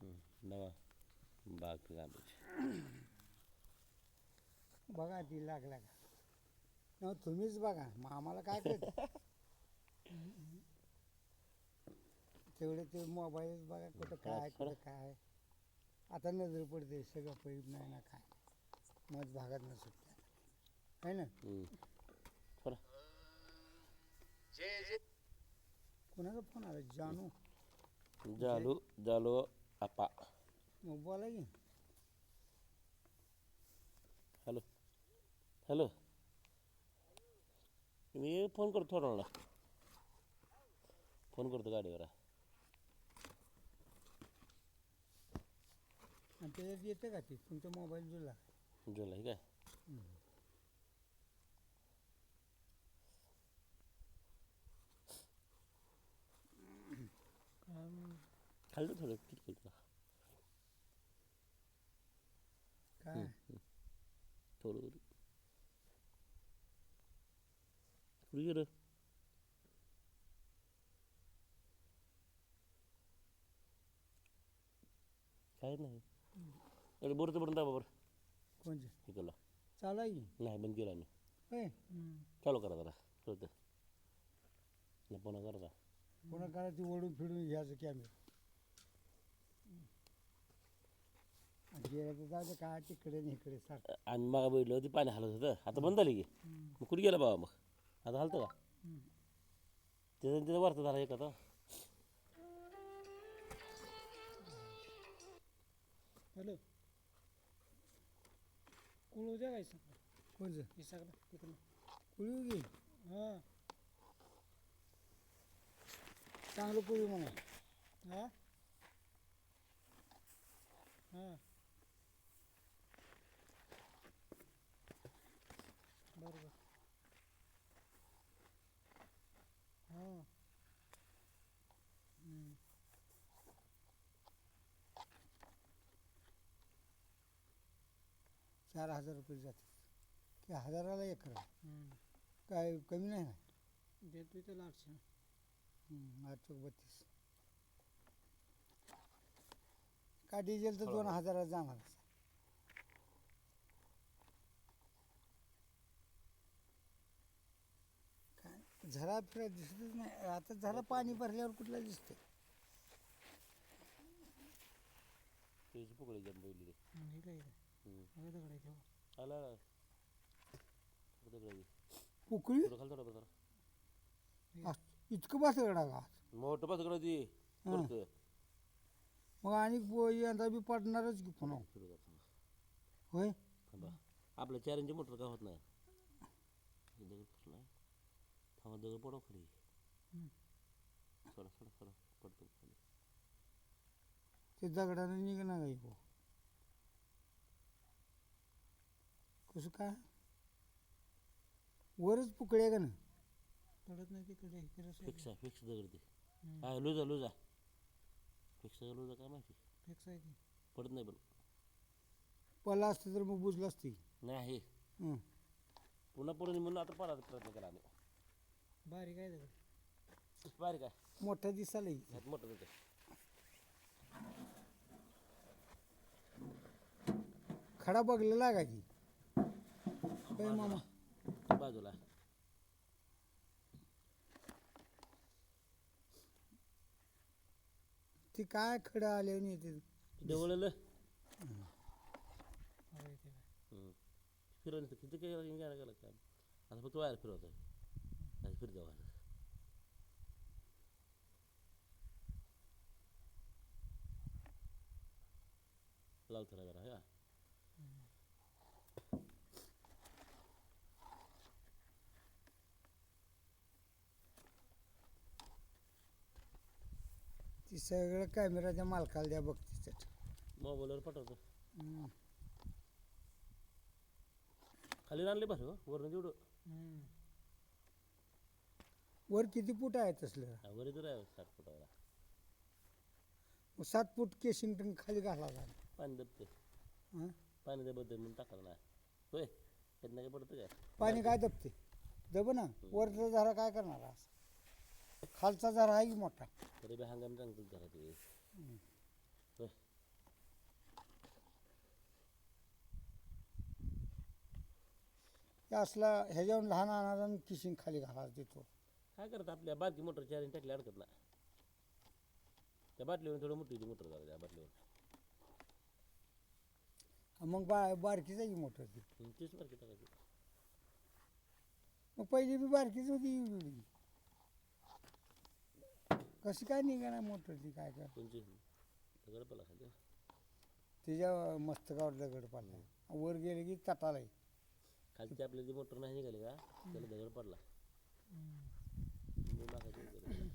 नवा बाग पिकांची बघा ती लागला का न तुम्हीच बघा मग आम्हाला काय कळतं तेवढे ते मोबाईल बघा कुठं काय कुठं काय आता नजर पडते सगळं पैप नाही ना काय मध भागात न सुटते आहे ना थोडा कोणाचा फोन आला जानू जालू जालू आपा मग बोला की हॅलो हॅलो मी फोन करतो थोडा वेळा फोन करतो गाडीवर आणि त्याच्यात येते का ती तुमचा मोबाईल जुळला जुळला काय खाल्लं थोडं किती तुला काय थोडं कुठे गेलं काय नाही अरे बोरचं बटन दाबा बरं कोणचे हे केलं चालू आहे की नाही बंद केला मी होय चालू करा जरा कळतं नाही पुन्हा करा पुन्हा करा ती ओढून फिरून घ्यायचं कॅमेरा गेलं तर जाऊ दे काय तिकडे आणि इकडे सारखं आणि मग बघितलं ती पाणी हलत होतं आता बंद झाली की मग कुठे गेला बाबा मग आता हलतं का त्याचं वरतं झाला एक आता हॅलो कुळू द्या काय सांग कोणचं हे सगळं तिकडं कुळी घे हां चांगलं कुळी म्हणा हां हां बरोबर हां 4,000 रुपये जाते की हजाराला एकर काय कमी नाही ना देतो त्याला 800 832 का डिझेल तर 2,000 जाणार काय झरा फिरा दिसतच नाही आता झरा पाणी भरल्यावर कुठला दिसते त्याची पकडी जाम पहिली रे हे काय दगड आहे आला दगड उकळी थोडं खाल थोडं बरं इतकं बस का मोठं पाच कडं ती करतं मग आणि यंदा बी पडणारच की पुन्हा फिरू का थांबा होय थांबा आपल्या 4 इंची मोटर का होत नाही दगड कसला आहे थांबा दगड पडव खाली सोडा सोडा सोडा पडतो खाली ते दगडानं निघणार काही हो कसं काय वरच पुकळे का ना पडत नाही तिकडे इकडे फिक्स आहे फिक्स दगड ते हा लुजा लुजा फिक्स आहे लुजा काय माहिती फिक्स आहे ती पडत नाही पण पला असतं तर मग बुजलं असते नाही पुन्हा पुढे म्हणून आता पडायचा प्रयत्न केला आम्ही बारीक आहे दगड बारीक आहे मोठं दिसायला ह्यात मोठं होतं खडा बघलेला का की होय मामा बाजूला ती काय खडं आले नाही ते जवळलं होय ते काय फिरवलं तर किती काही घ्यायला गेलं काय आता फक्त वायर फिरवत आहे फिर जाऊ लाल थोडा जरा हा ती सगळं कॅमेराच्या मालकाला द्या बघते मोबाईलवर पाठवतो खाली आणले बस वरून जेवढं वर किती फूट आहे तसलं वर जर आहे 60 फुटावर 7 फूट केशिंग टन खाली घाला पाणी दबते पाणी दबत म्हणून टाकायला नाही होय त्यात नाही पडतं काय पाणी काय दबते दब ना वरचा झारा काय करणार खालचा झारा आहे की मोठा तरी बी हंगाम चांगलं झाला ते होय ते असला ह्याच्यावर लहान आणायचा आणि किशिंग खाली घालायला देतो. काय करत आपल्या बारकी मोटर चार्जिंग टाकली अडकत ना त्या बाटलीवर थोडं मोठी होती मोटर झाला त्या बाटलीवर मग बारकीच आहे की मोटर ती. तीच बारकी टाकायची मग पहिली बी बारकीच होती एवढी. कशी काय निघाणार मोटर ती काय कर 25 दगड पडला खाली तिच्या मस्तकावर दगड पडला. वर गेले की तटाला आहे. खालची आपली जी मोटर नाही निघाली का त्याला दगड पडला मी मागायची केलं.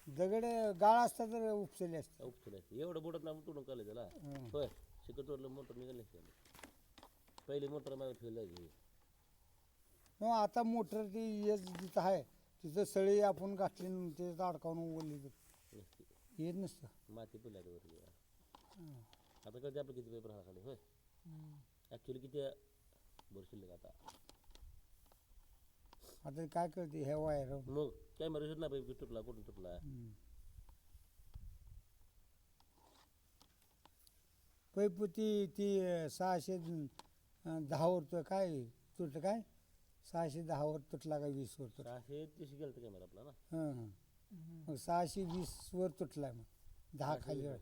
दगड गाळ असता तर उपसले असते. उपसले एवढं बुडत ना तुडून काढलं त्याला हं. होय शिकतोरलं मोटर निघाली त्याला पहिली मोटर माझं फेल झाली मग आता मोटर ती येत जिथं आहे तिथं सळी आपण घातली न त्याच्यात अडकावून ओढली तर नसती येत नसतं. माती पडल्या वरती आता कळते आपलं किती पेपर हा खाली होय ॲक्च्युली किती बरं शिल्लक आता आता काय कळते ह्या वायर मग कॅमेरा शोध ना पाहिजे तुटला कुठून तुटला पैप ती 610 वर काय तुटलं काय 610 वर तुटला का 20 वर तुटला. 630 गेलं तर कॅमेरा आपला ना हं मग 620 वर तुटला मग 10 खाली वर.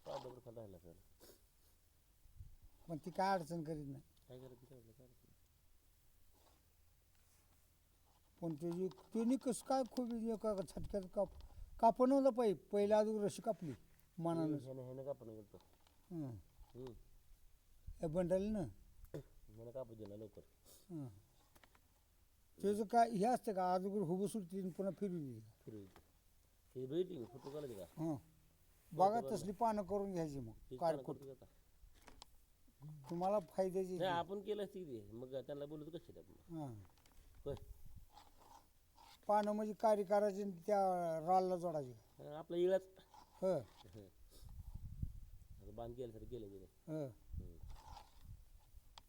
दगड खाली राहिला सर पण ती काय अडचण करीत नाही. काय करायचं काय अडचण नाही. पण तुझी तिने कसं काय खूप एका छटक्यात कापण होतं पहिल्या अजून रशी कापली मनानं. ह्यानं कापून गेलं हे बंडाली ना ह्यानं कापू दिला लवकर त्याचं काय हे असतं का अजून हुबं सुटती पुन्हा फिरवली दिली. फिरवी हे भेटी फोटो काढायचे का हां बघा तसली पानं करून घ्यायची मग तेच काय काढा कुठं करतो आता. तुम्हाला फायद्याची. नाही आपण केलं असते की ते मग त्यांना बोलतो कसे आपण हां होय पानं म्हणजे कार्यकाराची त्या रालला जोडायची. आपला इळाच ह बांध केलं सर केलं गेले ह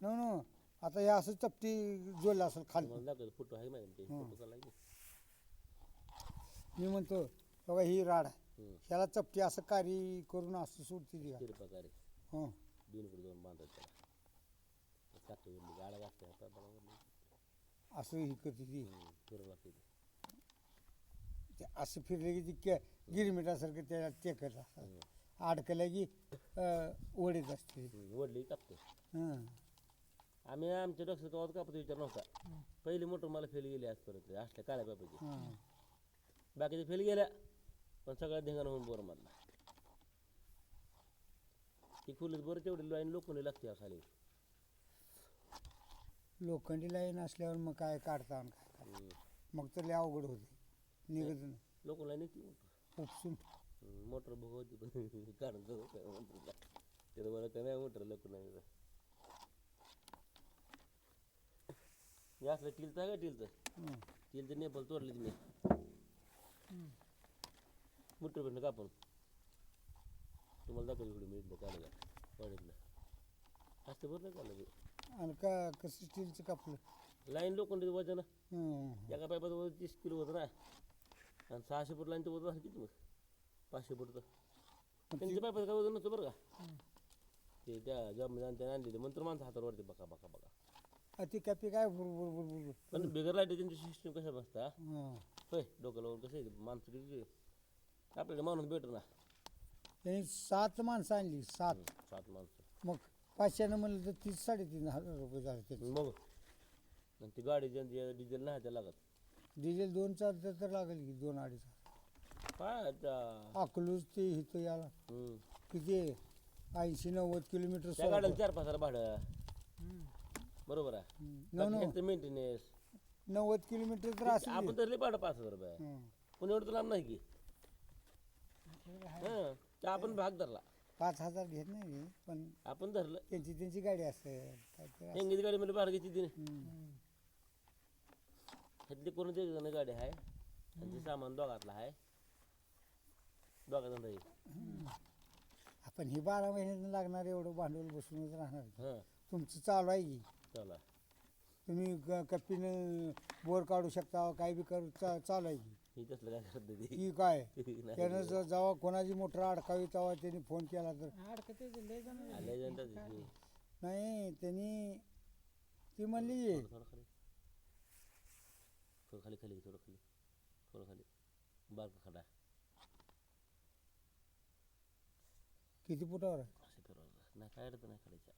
न आता हे असं चपटी जोडलं असेल खाली. मला दाखवतो फोटो आहे माहिती ते फोटो काढला की मी म्हणतो बघा ही राड आहे हं. ह्याला चपटी असं कारी करून असं सुटती ती. तिरपाकारे हं दोन दोन बांधतात त्याला काठी उरली गाडा घासते हाताला असं ही करते ती. फिरवं लागते ते. ते असं फिरले की ती गिरमिटासारखं त्याला टेकत असतं. अडकलं की ओढीत असते. वडली कापते हं आम्ही आमच्या डॉक्टर गावात कापतो विचार नव्हता पहिली मोटर मला फेल गेली आजपर्यंत असल्या काळ्या पापाची हं बाकीच्या फेल गेल्या पण सगळ्या धिंगाणा होऊन बरं मधला ती खुलीत बरं तेवढी लाईन लोखंडी लागते खाली लोखंडी लाईन असल्यावर मग काय काढता आणि काय करता. मग तर लय अवघड होते निघत नाही. लोकं लाईन येते उपसून मोटर भोगवती पण काढून मोटरला त्याला मला काय नाही मोटर लोक नाही असलं टिलचं आहे का टिलचं टिलचं नेपल तोडले मी मोटर भेटलं कापून तुम्हाला दाखवतो इकडे मी इथलं काढलं वाडीतलं असतं बरं नाही काढलं ते आणि का कसं स्टीलचं कापलं. लाईन लोखंडी वजन हं एका पायपाचं वजन 30 किलो होतं ना आणि 600 फूट लाईनचं वजन असं किती मग 500 फूटचं त्यांच्या पायपाचं काय वजन नसतं बरं का ते त्या जॉबमध्ये त्याने आणलेले मंत्र माणसं हातावर वाढते बघा बघा बघा ती कॅपी काय बुरबुर बुरबुर. पण बिगर लाईट त्यांची सिस्टम कशा बसता हां होय डोक्याला वर कसं आहे माणसं किती आपल्याला माणूस भेटू ना त्यांनी 7 माणसं आणली 7. 7 माणसं मग 500 म्हणलं तर 3-3.5 रुपये झाले त्याचे. मग आणि ती गाडी ज्यांची डिझेल नाही त्या लागत डिझेल 2-4 तर लागेल की 2-2.5. काय अकलूज ते इथं याला किती 80-90 किलोमीटर. त्या गाड्याला 4-5 भाडं बरोबर आहे मेंटेनन्स 90 किलोमीटर तर असेल. आपण तर लई भाडं 5,000 रुपये पण एवढं तर लांब नाही की हां ते आपण भाग धरला 5,000 घेत नाही पण आपण धरलं त्यांची गाडी असेल काय तर. इंग्लिश गाडीमध्ये भाडं घेतली तिने ह्यातली कोण ते जण गाडी आहे आणि ते सामान दोघातलं आहे दोघा जण आपण ही 12 महिन्यात लागणार एवढं भांडवल बसूनच राहणार. हां तुमचं चालू आहे की चला तुम्ही कप्पीनं बोर काढू शकता काय बी करू चालू आहे की. ही तसलं काय करत नाही की काय नाही. त्यानं जेव्हा कोणाची मोटर अडकावी तेव्हा त्यांनी फोन केला तर अडकते लय जण आले जनता नाही त्यांनी ती म्हणली थोडं खाली थोडं खाली खाली थोडं खाली थोडं खाली बारका खडा किती फुटावर आहे? असे फिरवायचं नाही काय अडचण नाही खालीच्या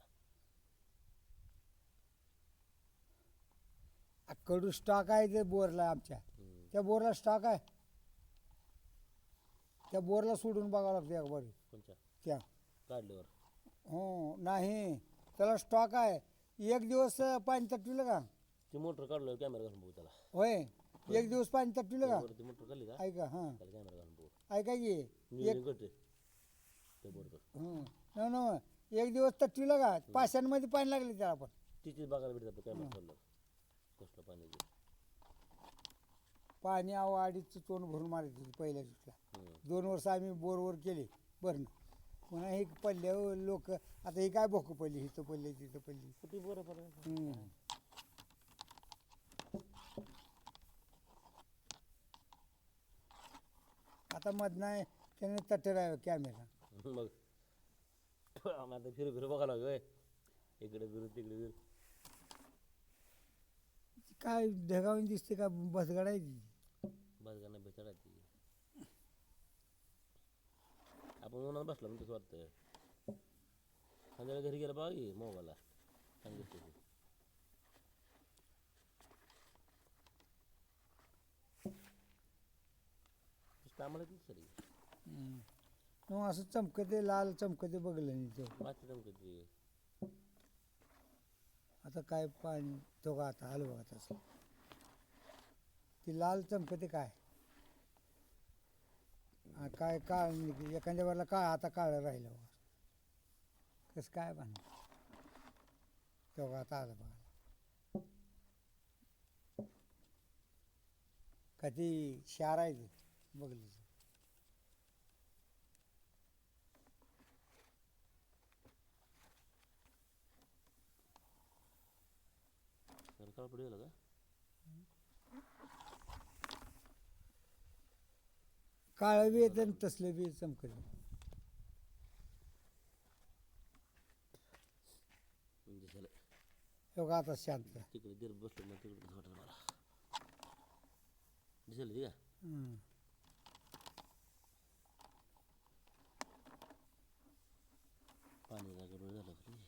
कडू स्टॉक आहे ते बोरला आमच्या त्या बोरला स्टॉक आहे त्या बोरला सोडून बघावं लागतं एक बारी कोणच्या त्या काढल्यावर हो नाही त्याला स्टॉक आहे एक दिवस पाणी तटविलं का ती मोटर काढलं कॅमेरा घालून बघू त्याला होय एक दिवस पाणी तटविलं का ती मोटर काढली का ऐका हां त्याला कॅमेरा घालून बघू ऐका की नियोजन करते ते बोरचं न न एक दिवस तटविलं का पाशांमध्ये पाणी लागले त्याला पण तिचीच बघायला भेटत आपलं कॅमेरा खोललं कसलं पाणी ते. पाणी अडीच तोंड भरून मारायचं पहिल्या दिवसाला 2 वर्ष आम्ही बोरवर केले भरणं पुन्हा हे पडले लोक आता हे काय भोकं पडली हिथं पडले तिथं पडली किती बोरं पडलं आता मधनं त्याने तटर कॅमेरा मग आम्हाला फिरू फिरू बघायला लागलं होय. इकडे फिरू तिकडे फिरू काय ढगावून दिसते का बसगाडायची बस गाणं भेटायची आपण उन्हात बसलो ना तसं वाटतं संध्याकाळी घरी गेला बघा की मोबाईलला सांगितलं कामाला किती सरी असं चमकते लाल चमकते बघलं नाही तो माती चमकती आता काय पाणी तो का आता आलो बघा तसं ती लाल चमकते काय काय काळ एखाद्या वेळेला काळ आता काळ राहिलं बघा कसं काय बांध तो का आता आलं बघा का ती शार आहे ती बघली सरकार पुढे गेलं का काळं बी येतं आणि तसलं बी चमकत दिसायला तो का आता शांत तिकडे दीर बसलो ना तिकडे वाटत मला दिसायला ठीक आहे पाणी गडबड झालं खाली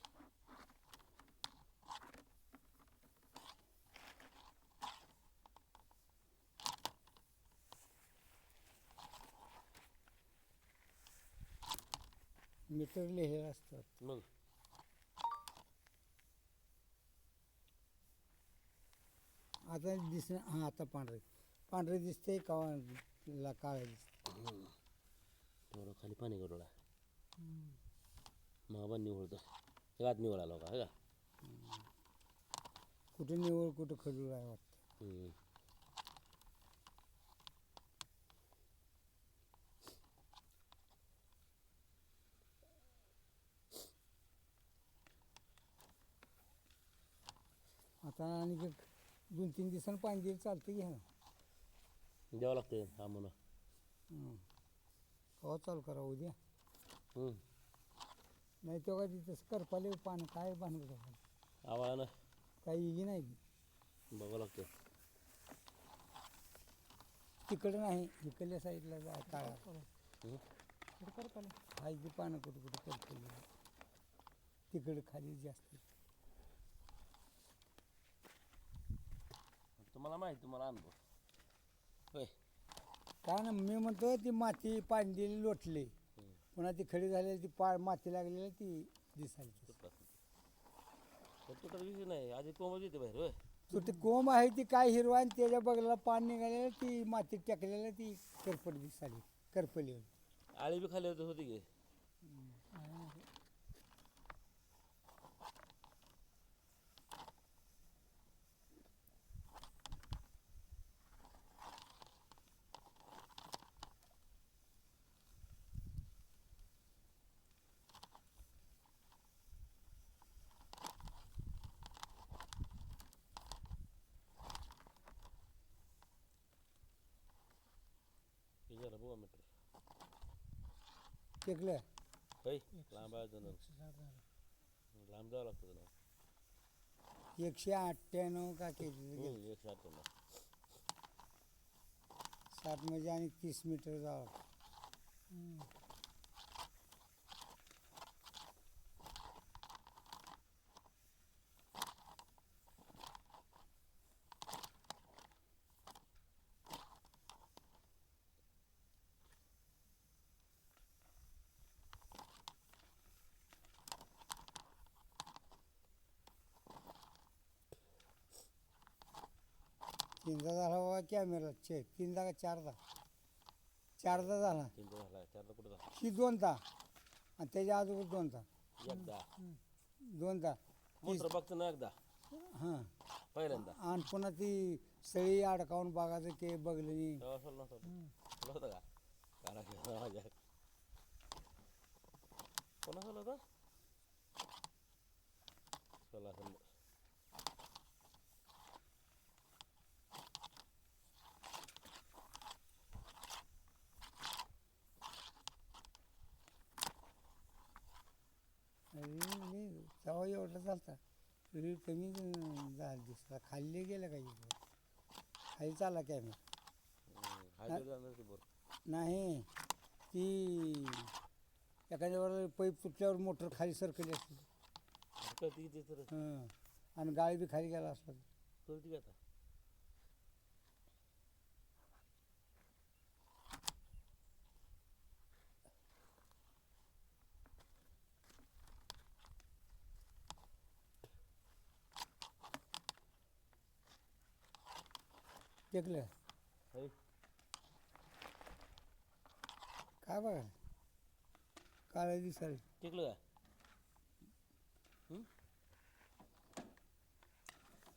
मीटर लिहिलेलं असतात मग आता हां आता पांढरे दिसते का काळं दिसते थोडं खाली पाणी गडोळा मग पण निवळतं आत निवळ आला का हे का कुठं निवळ कुठं खडूळ आहे वाटतं आता आणि 2-3 दिवसांनी पाणी दिलं चालतं की ह्या द्यावं लागते हा म्हणून कवा चालू करा उद्या नाही तेव्हा तसं करपाले पाणी काय बांधलं आवाळानं काही इगी नाही बघावं लागतं तिकडं नाही इकडल्या साईडला जा काळा हाय की पानं कुठं कुठं करपले तिकडं खाली जास्त तुम्हाला माहिती तुम्हाला अनुभव होय काय ना मी म्हणतो ती माती पाणी दिली लोटली पुन्हा ती खडी झालेली ती माती लागलेली ती दिसायची तो तर विषय नाही आधी कोंबच येते बाहेर होय तो ते कोंब आहे ती काय हिरवा आणि त्याच्या बगलाला पाणी निघालेलं ती माती टाकलेलं ती करपट दिसाली करपली आळी बी खाली होती की जरा बघा मीटर टेकलं होय लांब आहे जण 160 झालं लांब जावं लागतं ना. 198 का केलेलं गेलं. 198. 60 म्हणजे आणि 30 मीटर जावं. हम्म. तीनदा झाला बाबा कॅमेरा चेक. तीनदा का चारदा? चारदा झाला. 3दा झाला. 4दा कुठं झाला? ही 2दा आणि त्याच्या अगोदर 2दा. एकदा 2दा. मोटर बघतो ना एकदा हां. पहिल्यांदा. आणि पुन्हा ती सळी अडकावून बघायचं ते बघलं नाही. तेव्हा सोडलं नव्हतं. सोडलं होतं का? काला खेळला माझ्या. कोणा सोडलं होतं? सोडला असेल. तेव्हा एवढा चालता रील कमी झाला दिसला. खाल्ली गेलं काही खाली चालला कॅमेरा. हायवेला जाणार ते बोर. नाही ती एखाद्या वेळेला पाईप तुटल्यावर मोटर खाली सरकली असते. कळती किती तर हां. आणि गाळी बी खाली गेला असला. कळती का आता? टेकलं होय. काय बघा काळं दिसायला. टिकलं का?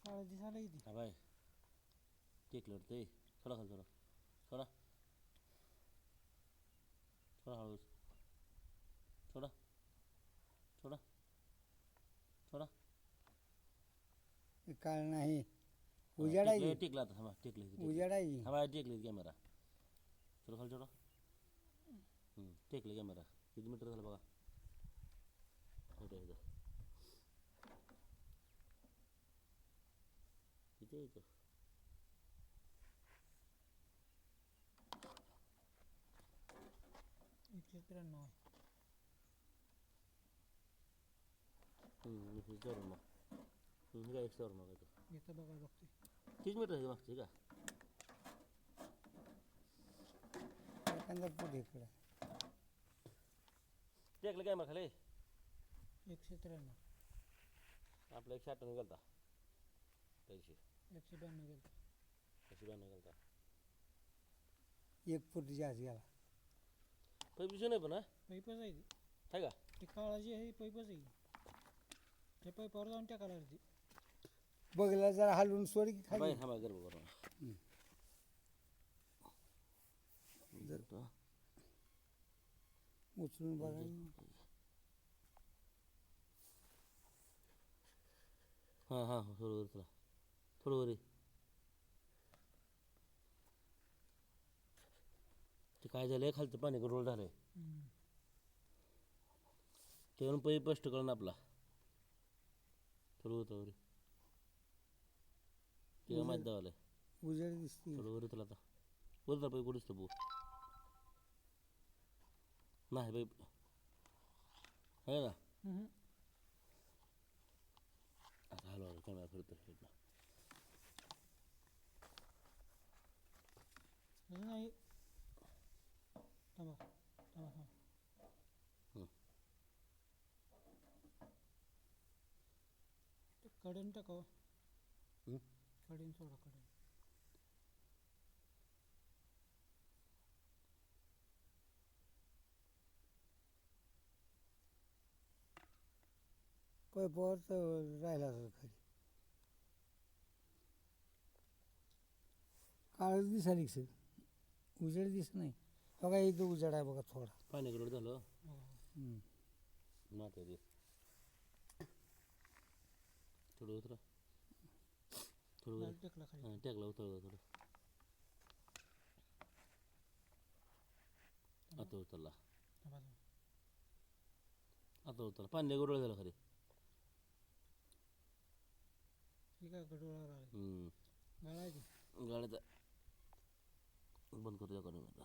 काळं दिसायला किती हा बाय टिकलं ते. थोडा खाली थोडा थोडा थोडा हळूच. थोडा थोडा थोडा काळ नाही उजाडायची. टिकला आता. हा टिकली. उजाडायची. हा बाय टिकली कॅमेरा. थोडं खाली थोडा. टेकले कॅमेरा. किती मीटर झालं बघा. इथं किती आहे इथं? एकशे 93 आहे. विचारून मग. काय एक्स्ट्रावर मग इथं इथं बघायला बघतोय. 30 मीटर आहे मागचे का? एखादा पुढे इकडं टेकलं कॅमेरा खाली. 193. आपला 198 गेलता पैसे. 192 गेलं. 192 गेलता. 1 फूट जास्त गेला. पैसे नाही पण हा पाईपच आहे ती. आहे का? ती काळाची आहे पाईपच आहे. त्या पाईपावर जाऊन टाकायला लागते. बघला जरा हलवून सोड की बाय खाली. हा बाय गर्भ करून उचलून बघा. हां हां थोडं वर चला. थोडं वर ये. ते काय झालंय खालचं पाणी रोल झालंय. ते म्हणून पैप स्पष्ट करून आपला थोडं होतं वर. ते माहीत दावालंय. उजेड दिसते. थोडं वर तुला आता वर जा. पैप कुठेच बघू नाही. पैप आहे ना. आता हलवा कॅमेरा फिरतो इथनं. नाही थांबा थांबा थांबा. कडेन टाकावं. कडेन सोडा कडेन. पैपावर राहिला असेल खाली. काळच दिसायला सर. उजेड दिसत नाही. बघा इथं उजेड आहे बघा थोडा. पाणी गडबड झालं. हम्म. माते दे थोडं उतरा. थोडं वर टेकला खाली. हां टेकला उतरलं थोडं. आता उतरला. थांबा थांबा. आता उतरला. पाणी गडबड झालं खाली. ठीक आहे गडोळा गाळायची गाड्याचा बंद करूया करून आता